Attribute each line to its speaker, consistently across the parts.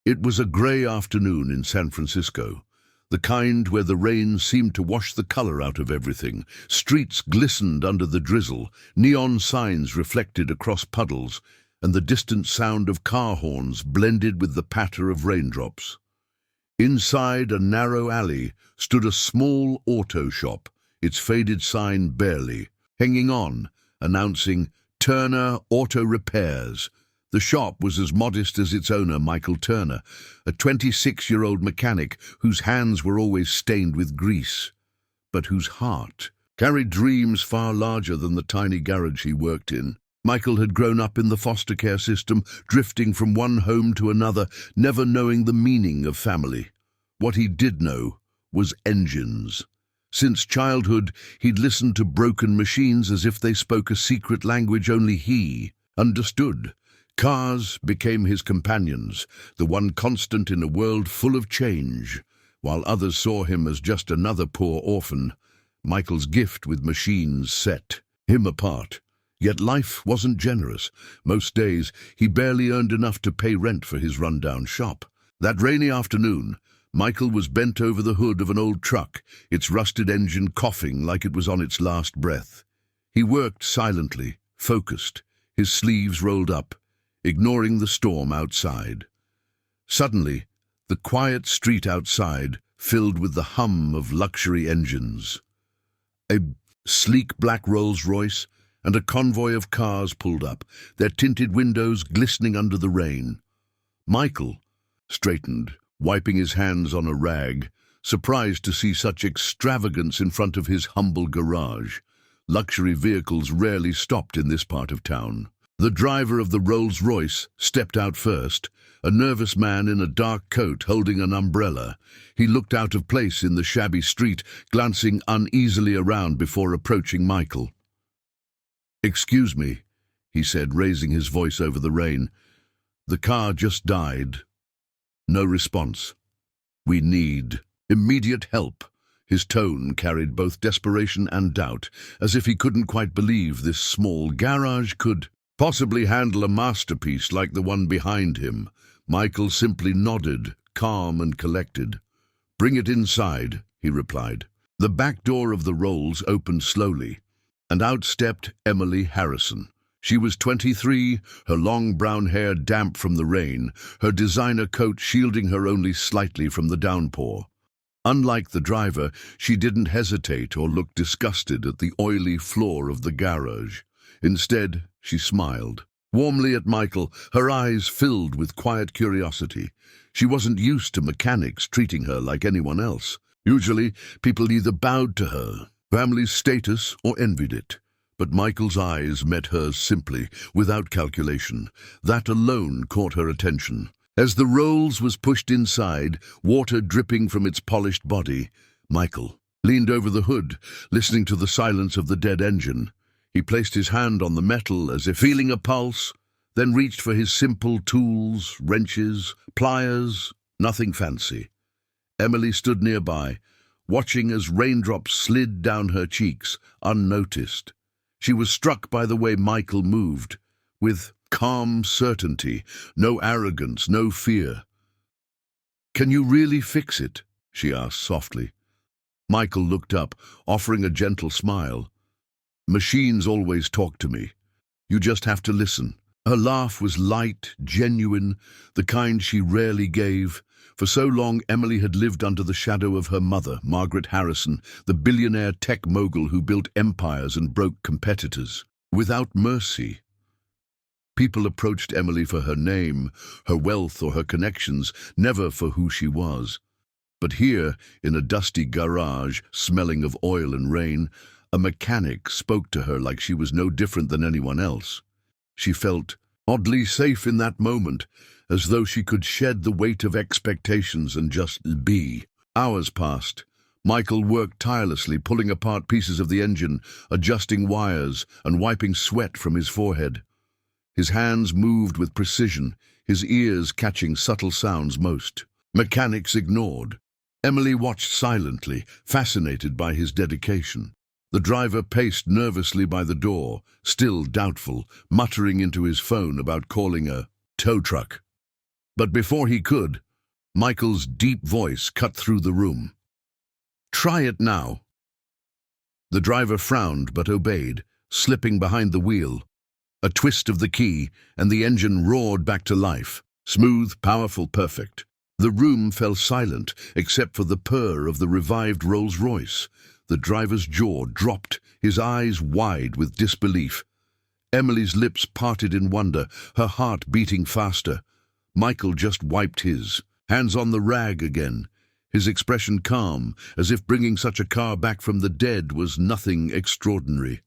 Speaker 1: It was a grey afternoon in San Francisco, the kind where the rain seemed to wash the color out of everything. Streets glistened under the drizzle, neon signs reflected across puddles, and the distant sound of car horns blended with the patter of raindrops. Inside a narrow alley stood a small auto shop, its faded sign barely hanging on, announcing Turner Auto Repairs. The shop was as modest as its owner, Michael Turner, a 26-year-old mechanic whose hands were always stained with grease, but whose heart carried dreams far larger than the tiny garage he worked in. Michael had grown up in the foster care system, drifting from one home to another, never knowing the meaning of family. What he did know was engines. Since childhood, he'd listened to broken machines as if they spoke a secret language only he understood. Cars became his companions, the one constant in a world full of change. While others saw him as just another poor orphan, Michael's gift with machines set him apart. Yet life wasn't generous. Most days, he barely earned enough to pay rent for his rundown shop. That rainy afternoon, Michael was bent over the hood of an old truck, its rusted engine coughing like it was on its last breath. He worked silently, focused, his sleeves rolled up, ignoring the storm outside. Suddenly, the quiet street outside filled with the hum of luxury engines. A sleek black Rolls-Royce and a convoy of cars pulled up, their tinted windows glistening under the rain. Michael straightened, wiping his hands on a rag, surprised to see such extravagance in front of his humble garage. Luxury vehicles rarely stopped in this part of town. The driver of the Rolls-Royce stepped out first, a nervous man in a dark coat holding an umbrella. He looked out of place in the shabby street, glancing uneasily around before approaching Michael. "Excuse me," he said, raising his voice over the rain. "The car just died." No response. "We need immediate help." His tone carried both desperation and doubt, as if he couldn't quite believe this small garage could possibly handle a masterpiece like the one behind him. Michael simply nodded, calm and collected. "Bring it inside," he replied. The back door of the Rolls opened slowly, and out stepped Emily Harrison. She was 23, her long brown hair damp from the rain, her designer coat shielding her only slightly from the downpour. Unlike the driver, she didn't hesitate or look disgusted at the oily floor of the garage. Instead, she smiled warmly at Michael, her eyes filled with quiet curiosity. She wasn't used to mechanics treating her like anyone else. Usually, people either bowed to her family's status or envied it. But Michael's eyes met hers simply, without calculation. That alone caught her attention. As the Rolls was pushed inside, water dripping from its polished body, Michael leaned over the hood, listening to the silence of the dead engine. He placed his hand on the metal as if feeling a pulse, then reached for his simple tools, wrenches, pliers, nothing fancy. Emily stood nearby, watching as raindrops slid down her cheeks, unnoticed. She was struck by the way Michael moved, with calm certainty, no arrogance, no fear. "Can you really fix it?" she asked softly. Michael looked up, offering a gentle smile. "Machines always talk to me. You just have to listen." Her laugh was light, genuine, the kind she rarely gave. For so long, Emily had lived under the shadow of her mother, Margaret Harrison, the billionaire tech mogul who built empires and broke competitors. Without mercy. People approached Emily for her name, her wealth or her connections, never for who she was. But here, in a dusty garage, smelling of oil and rain, a mechanic spoke to her like she was no different than anyone else. She felt oddly safe in that moment, as though she could shed the weight of expectations and just be. Hours passed. Michael worked tirelessly, pulling apart pieces of the engine, adjusting wires, and wiping sweat from his forehead. His hands moved with precision, his ears catching subtle sounds most mechanics ignored. Emily watched silently, fascinated by his dedication. The driver paced nervously by the door, still doubtful, muttering into his phone about calling a tow truck. But before he could, Michael's deep voice cut through the room. "Try it now." The driver frowned but obeyed, slipping behind the wheel. A twist of the key, and the engine roared back to life. Smooth, powerful, perfect. The room fell silent, except for the purr of the revived Rolls-Royce. The driver's jaw dropped, his eyes wide with disbelief. Emily's lips parted in wonder, her heart beating faster. Michael just wiped his, hands on the rag again, his expression calm, as if bringing such a car back from the dead was nothing extraordinary.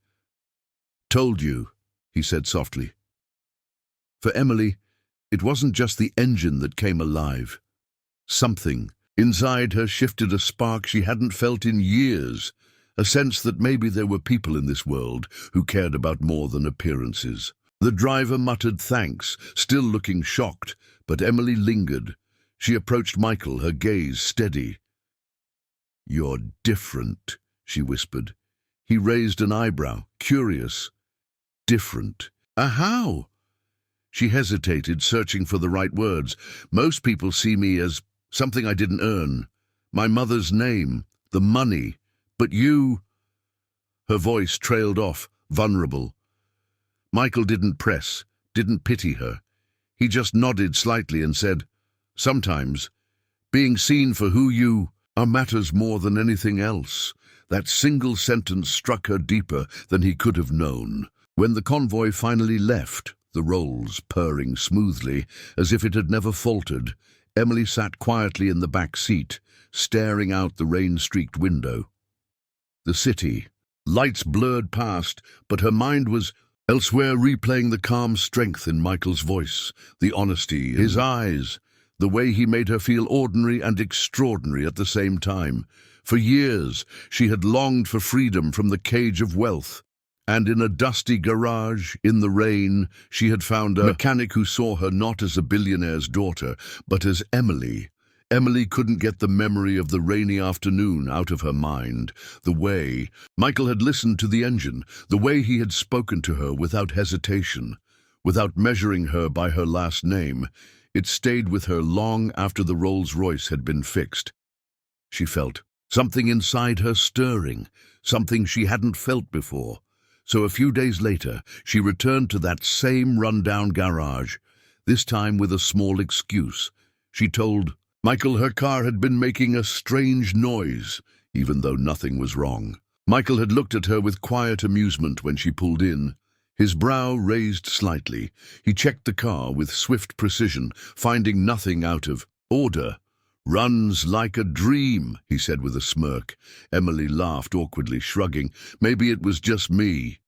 Speaker 1: "Told you," he said softly. For Emily, it wasn't just the engine that came alive. Something inside her shifted, a spark she hadn't felt in years, a sense that maybe there were people in this world who cared about more than appearances. The driver muttered thanks, still looking shocked, but Emily lingered. She approached Michael, her gaze steady. "You're different," she whispered. He raised an eyebrow, curious. "Different? How?" She hesitated, searching for the right words. "Most people see me as something I didn't earn. My mother's name, the money. But you—" Her voice trailed off, vulnerable. Michael didn't press, didn't pity her. He just nodded slightly and said, "Sometimes, being seen for who you are matters more than anything else." That single sentence struck her deeper than he could have known. When the convoy finally left, the Rolls purring smoothly, as if it had never faltered, Emily sat quietly in the back seat, staring out the rain-streaked window. The city, lights blurred past, but her mind was elsewhere, replaying the calm strength in Michael's voice, the honesty in his eyes, the way he made her feel ordinary and extraordinary at the same time. For years, she had longed for freedom from the cage of wealth, and in a dusty garage, in the rain, she had found a mechanic who saw her not as a billionaire's daughter, but as Emily. Emily couldn't get the memory of the rainy afternoon out of her mind. The way Michael had listened to the engine, the way he had spoken to her without hesitation, without measuring her by her last name, it stayed with her long after the Rolls-Royce had been fixed. She felt something inside her stirring, something she hadn't felt before. So a few days later, she returned to that same run-down garage, this time with a small excuse. She told Michael her car had been making a strange noise, even though nothing was wrong. Michael had looked at her with quiet amusement when she pulled in. His brow raised slightly. He checked the car with swift precision, finding nothing out of order. "Runs like a dream," he said with a smirk. Emily laughed awkwardly, shrugging. Maybe it was just me.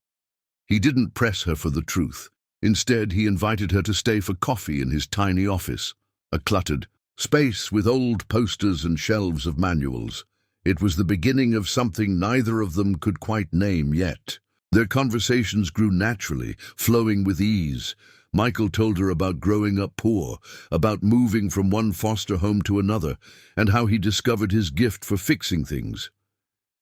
Speaker 1: He didn't press her for the truth. Instead, he invited her to stay for coffee in his tiny office, a cluttered space with old posters and shelves of manuals. It was the beginning of something neither of them could quite name yet. Their conversations grew naturally, flowing with ease. Michael told her about growing up poor, about moving from one foster home to another, and how he discovered his gift for fixing things.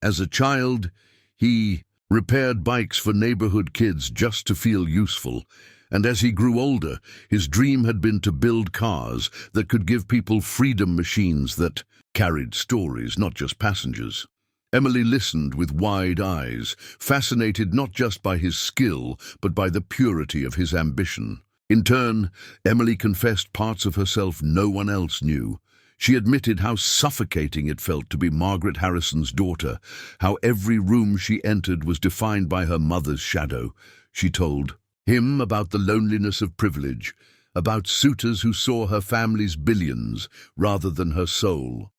Speaker 1: As a child, he repaired bikes for neighborhood kids just to feel useful, and as he grew older, his dream had been to build cars that could give people freedom, machines that carried stories, not just passengers. Emily listened with wide eyes, fascinated not just by his skill, but by the purity of his ambition. In turn, Emily confessed parts of herself no one else knew. She admitted how suffocating it felt to be Margaret Harrison's daughter, how every room she entered was defined by her mother's shadow. She told him about the loneliness of privilege, about suitors who saw her family's billions rather than her soul.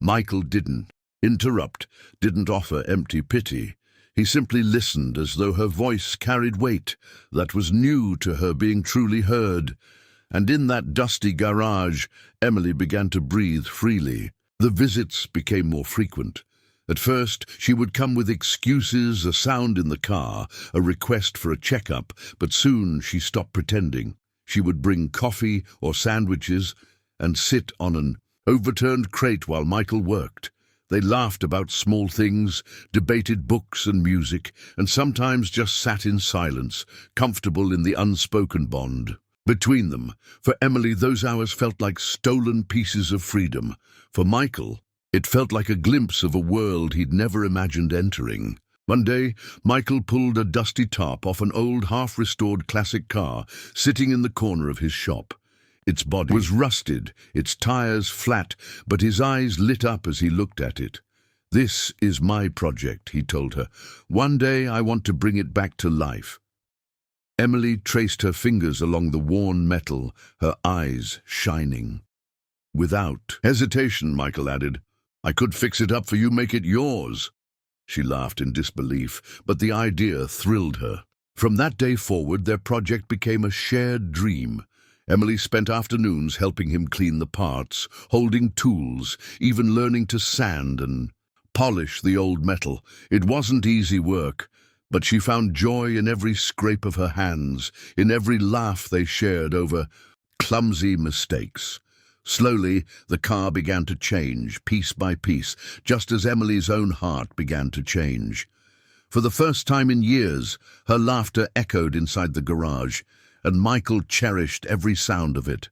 Speaker 1: Michael didn't interrupt, didn't offer empty pity. He simply listened as though her voice carried weight that was new to her, being truly heard. And in that dusty garage, Emily began to breathe freely. The visits became more frequent. At first, she would come with excuses, a sound in the car, a request for a checkup, but soon she stopped pretending. She would bring coffee or sandwiches and sit on an overturned crate while Michael worked. They laughed about small things, debated books and music, and sometimes just sat in silence, comfortable in the unspoken bond. Between them, for Emily, those hours felt like stolen pieces of freedom. For Michael, it felt like a glimpse of a world he'd never imagined entering. One day, Michael pulled a dusty tarp off an old, half-restored classic car sitting in the corner of his shop. Its body was rusted, its tires flat, but his eyes lit up as he looked at it. "This is my project," he told her. "One day I want to bring it back to life." Emily traced her fingers along the worn metal, her eyes shining. Without hesitation, Michael added, "I could fix it up for you, make it yours." She laughed in disbelief, but the idea thrilled her. From that day forward, their project became a shared dream. Emily spent afternoons helping him clean the parts, holding tools, even learning to sand and polish the old metal. It wasn't easy work, but she found joy in every scrape of her hands, in every laugh they shared over clumsy mistakes. Slowly, the car began to change, piece by piece, just as Emily's own heart began to change. For the first time in years, her laughter echoed inside the garage, and Michael cherished every sound of it.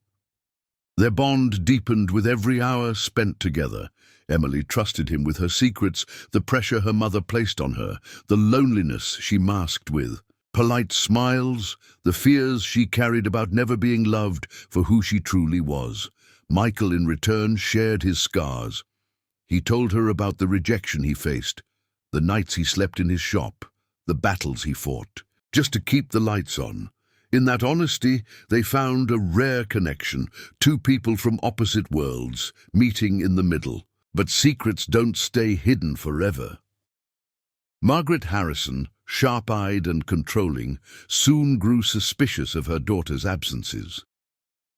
Speaker 1: Their bond deepened with every hour spent together. Emily trusted him with her secrets, the pressure her mother placed on her, the loneliness she masked with polite smiles, the fears she carried about never being loved for who she truly was. Michael, in return, shared his scars. He told her about the rejection he faced, the nights he slept in his shop, the battles he fought, just to keep the lights on. In that honesty, they found a rare connection, two people from opposite worlds, meeting in the middle. But secrets don't stay hidden forever. Margaret Harrison, sharp-eyed and controlling, soon grew suspicious of her daughter's absences.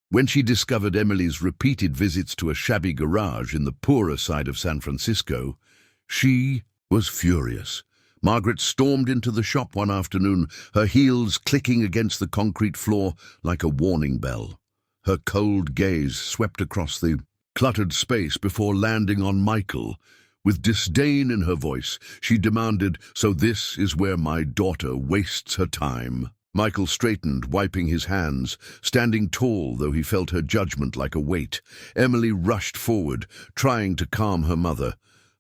Speaker 1: When she discovered Emily's repeated visits to a shabby garage in the poorer side of San Francisco, she was furious. Margaret stormed into the shop one afternoon, her heels clicking against the concrete floor like a warning bell. Her cold gaze swept across the cluttered space before landing on Michael. With disdain in her voice, she demanded, "So this is where my daughter wastes her time?" Michael straightened, wiping his hands, standing tall though he felt her judgment like a weight. Emily rushed forward, trying to calm her mother,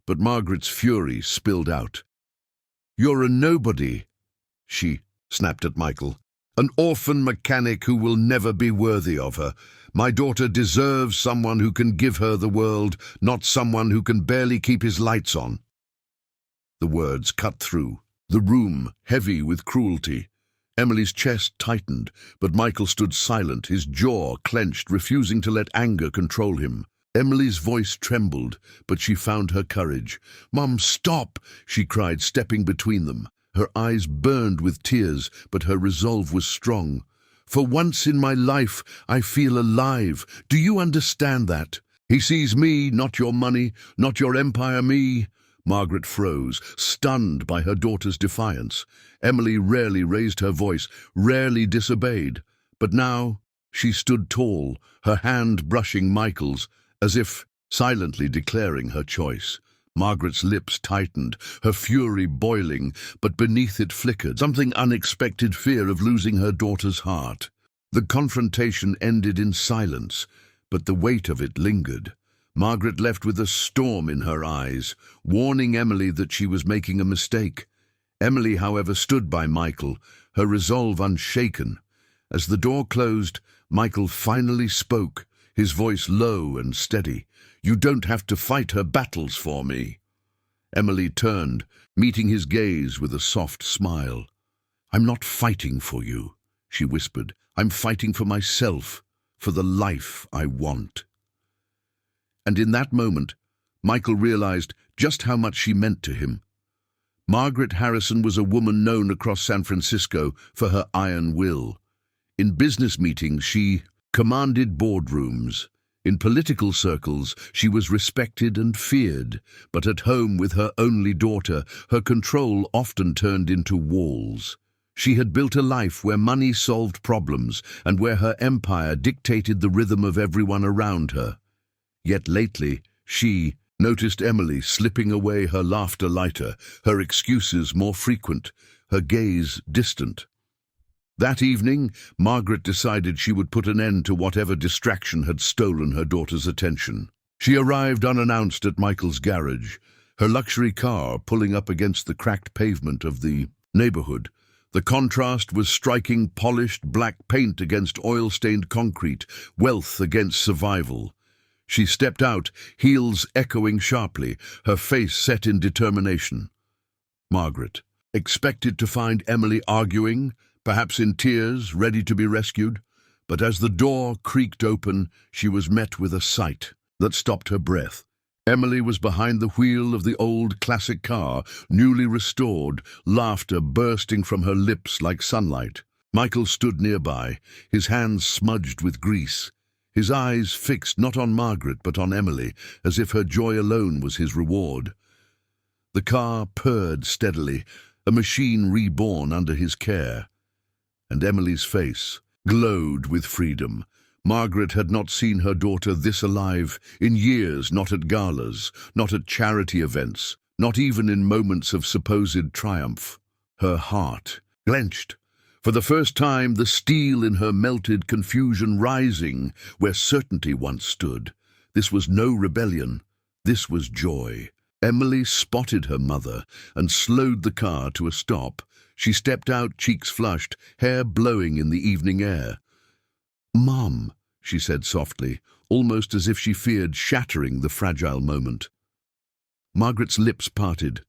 Speaker 1: but Margaret's fury spilled out. "You're a nobody," she snapped at Michael. "An orphan mechanic who will never be worthy of her. My daughter deserves someone who can give her the world, not someone who can barely keep his lights on." The words cut through, the room heavy with cruelty. Emily's chest tightened, but Michael stood silent, his jaw clenched, refusing to let anger control him. Emily's voice trembled, but she found her courage. "Mum, stop!" she cried, stepping between them. Her eyes burned with tears, but her resolve was strong. "For once in my life, I feel alive. Do you understand that? He sees me, not your money, not your empire, me." Margaret froze, stunned by her daughter's defiance. Emily rarely raised her voice, rarely disobeyed. But now she stood tall, her hand brushing Michael's, as if silently declaring her choice. Margaret's lips tightened, her fury boiling, but beneath it flickered something unexpected, fear of losing her daughter's heart. The confrontation ended in silence, but the weight of it lingered. Margaret left with a storm in her eyes, warning Emily that she was making a mistake. Emily, however, stood by Michael, her resolve unshaken. As the door closed, Michael finally spoke, his voice low and steady. "You don't have to fight her battles for me." Emily turned, meeting his gaze with a soft smile. "I'm not fighting for you," she whispered. "I'm fighting for myself, for the life I want." And in that moment, Michael realized just how much she meant to him. Margaret Harrison was a woman known across San Francisco for her iron will. In business meetings, she commanded boardrooms. In political circles, she was respected and feared, but at home with her only daughter, her control often turned into walls. She had built a life where money solved problems and where her empire dictated the rhythm of everyone around her. Yet lately, she noticed Emily slipping away, her laughter lighter, her excuses more frequent, her gaze distant. That evening, Margaret decided she would put an end to whatever distraction had stolen her daughter's attention. She arrived unannounced at Michael's garage, her luxury car pulling up against the cracked pavement of the neighborhood. The contrast was striking: polished black paint against oil-stained concrete, wealth against survival. She stepped out, heels echoing sharply, her face set in determination. Margaret expected to find Emily arguing, perhaps in tears, ready to be rescued. But as the door creaked open, she was met with a sight that stopped her breath. Emily was behind the wheel of the old classic car, newly restored, laughter bursting from her lips like sunlight. Michael stood nearby, his hands smudged with grease, his eyes fixed not on Margaret but on Emily, as if her joy alone was his reward. The car purred steadily, a machine reborn under his care. And Emily's face glowed with freedom. Margaret had not seen her daughter this alive in years, not at galas, not at charity events, not even in moments of supposed triumph. Her heart clenched. For the first time, the steel in her melted, confusion rising where certainty once stood. This was no rebellion. This was joy. Emily spotted her mother and slowed the car to a stop. She stepped out, cheeks flushed, hair blowing in the evening air. "Mom," she said softly, almost as if she feared shattering the fragile moment. Margaret's lips parted,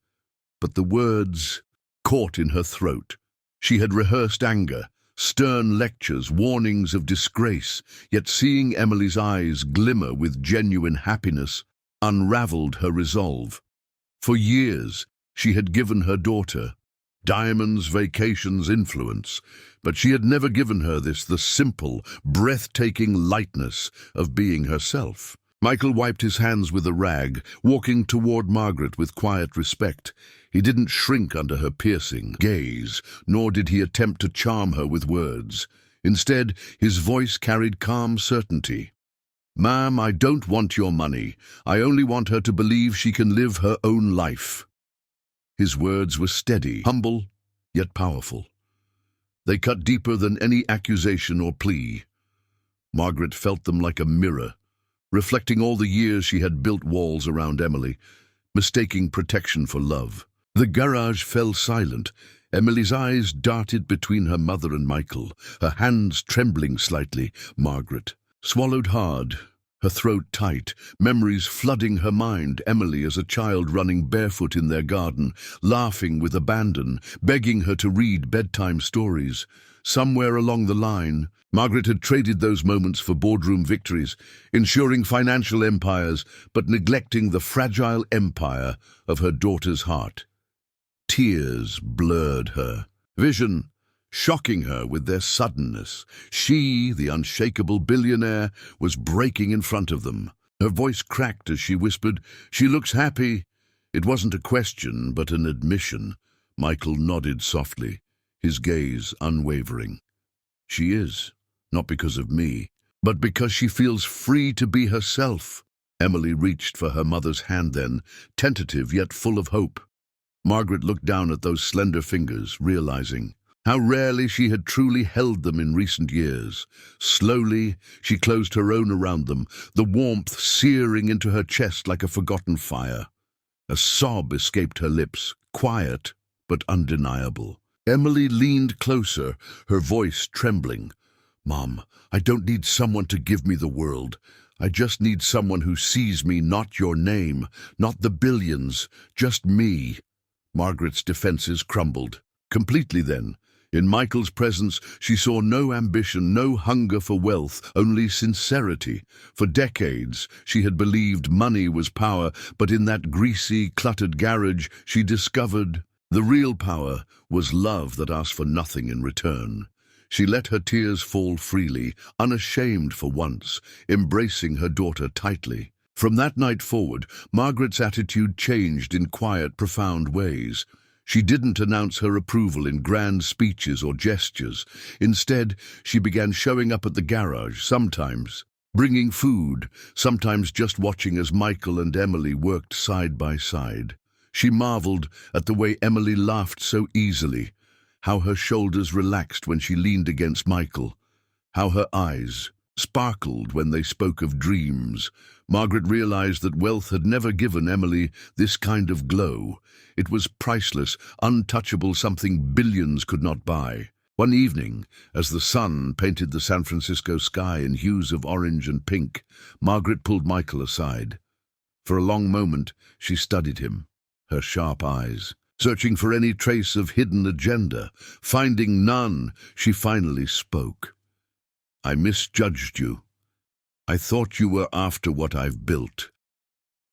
Speaker 1: but the words caught in her throat. She had rehearsed anger, stern lectures, warnings of disgrace, yet seeing Emily's eyes glimmer with genuine happiness unraveled her resolve. For years, she had given her daughter diamonds, vacations, influence, but she had never given her the simple, breathtaking lightness of being herself. Michael wiped his hands with a rag, walking toward Margaret with quiet respect. He didn't shrink under her piercing gaze, nor did he attempt to charm her with words. Instead, his voice carried calm certainty. "Ma'am, I don't want your money. I only want her to believe she can live her own life." His words were steady, humble, yet powerful. They cut deeper than any accusation or plea. Margaret felt them like a mirror, reflecting all the years she had built walls around Emily, mistaking protection for love. The garage fell silent. Emily's eyes darted between her mother and Michael, her hands trembling slightly. Margaret swallowed hard, her throat tight, memories flooding her mind. Emily as a child running barefoot in their garden, laughing with abandon, begging her to read bedtime stories. Somewhere along the line, Margaret had traded those moments for boardroom victories, ensuring financial empires, but neglecting the fragile empire of her daughter's heart. Tears blurred her vision, shocking her with their suddenness. She, the unshakable billionaire, was breaking in front of them. Her voice cracked as she whispered, "She looks happy." It wasn't a question, but an admission. Michael nodded softly, his gaze unwavering. "She is, not because of me, but because she feels free to be herself." Emily reached for her mother's hand then, tentative yet full of hope. Margaret looked down at those slender fingers, realizing how rarely she had truly held them in recent years. Slowly, she closed her own around them, the warmth searing into her chest like a forgotten fire. A sob escaped her lips, quiet but undeniable. Emily leaned closer, her voice trembling. "Mom, I don't need someone to give me the world. I just need someone who sees me, not your name, not the billions, just me." Margaret's defenses crumbled. Completely then. In Michael's presence, she saw no ambition, no hunger for wealth, only sincerity. For decades, she had believed money was power, but in that greasy, cluttered garage, she discovered the real power was love that asked for nothing in return. She let her tears fall freely, unashamed for once, embracing her daughter tightly. From that night forward, Margaret's attitude changed in quiet, profound ways. She didn't announce her approval in grand speeches or gestures. Instead, she began showing up at the garage, sometimes bringing food, sometimes just watching as Michael and Emily worked side by side. She marveled at the way Emily laughed so easily, how her shoulders relaxed when she leaned against Michael, how her eyes sparkled when they spoke of dreams. Margaret realized that wealth had never given Emily this kind of glow. It was priceless, untouchable, something billions could not buy. One evening, as the sun painted the San Francisco sky in hues of orange and pink, Margaret pulled Michael aside. For a long moment, she studied him, her sharp eyes, searching for any trace of hidden agenda. Finding none, she finally spoke. "I misjudged you. I thought you were after what I've built.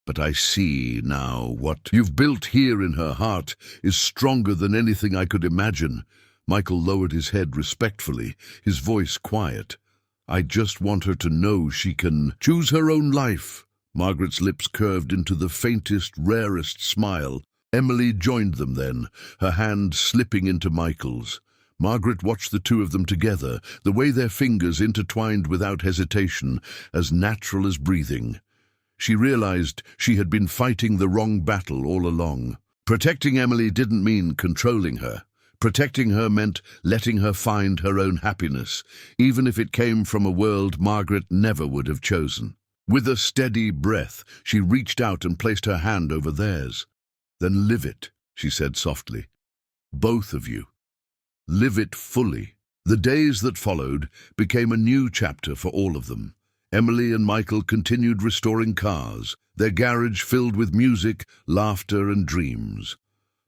Speaker 1: But I see now what you've built here in her heart is stronger than anything I could imagine." Michael lowered his head respectfully, his voice quiet. "I just want her to know she can choose her own life." Margaret's lips curved into the faintest, rarest smile. Emily joined them then, her hand slipping into Michael's. Margaret watched the two of them together, the way their fingers intertwined without hesitation, as natural as breathing. She realized she had been fighting the wrong battle all along. Protecting Emily didn't mean controlling her. Protecting her meant letting her find her own happiness, even if it came from a world Margaret never would have chosen. With a steady breath, she reached out and placed her hand over theirs. "Then live it," she said softly. "Both of you. Live it fully." The days that followed became a new chapter for all of them. Emily and Michael continued restoring cars, their garage filled with music, laughter, and dreams.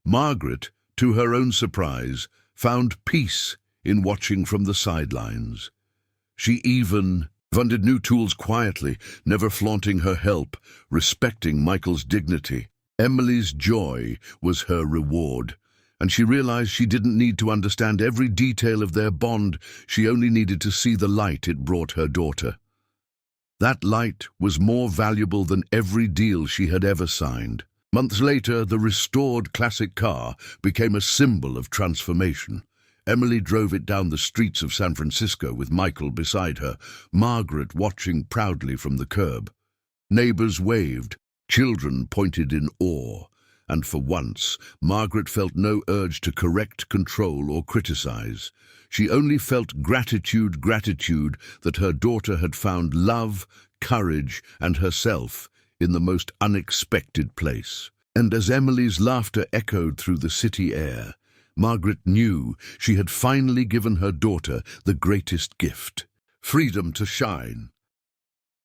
Speaker 1: Margaret, to her own surprise, found peace in watching from the sidelines. She even funded new tools quietly, never flaunting her help, respecting Michael's dignity. Emily's joy was her reward, and she realized she didn't need to understand every detail of their bond. She only needed to see the light it brought her daughter. That light was more valuable than every deal she had ever signed. Months later, the restored classic car became a symbol of transformation. Emily drove it down the streets of San Francisco with Michael beside her, Margaret watching proudly from the curb. Neighbors waved, children pointed in awe, and for once, Margaret felt no urge to correct, control, or criticize. She only felt gratitude that her daughter had found love, courage, and herself in the most unexpected place. And as Emily's laughter echoed through the city air, Margaret knew she had finally given her daughter the greatest gift: freedom to shine.